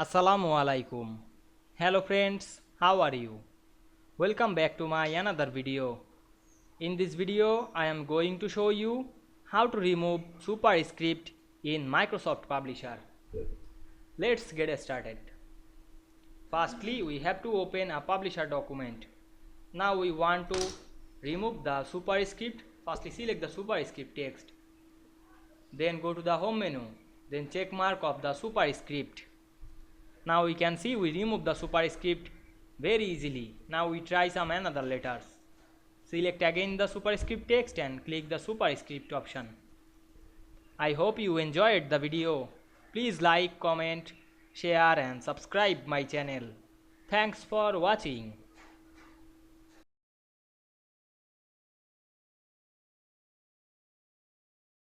Assalamu Walaikum. Hello friends, how are you? Welcome back to my another video. In this video, I am going to show you how to remove superscript in Microsoft Publisher. Let's get started. Firstly, we have to open a Publisher document. Now we want to remove the superscript. Firstly, select the superscript text. Then go to the home menu. Then check mark of the superscript. Now we can see we remove the superscript very easily. Now we try some another letters. Select again the superscript text and click the superscript option. I hope you enjoyed the video. Please like, comment, share and subscribe my channel. Thanks for watching.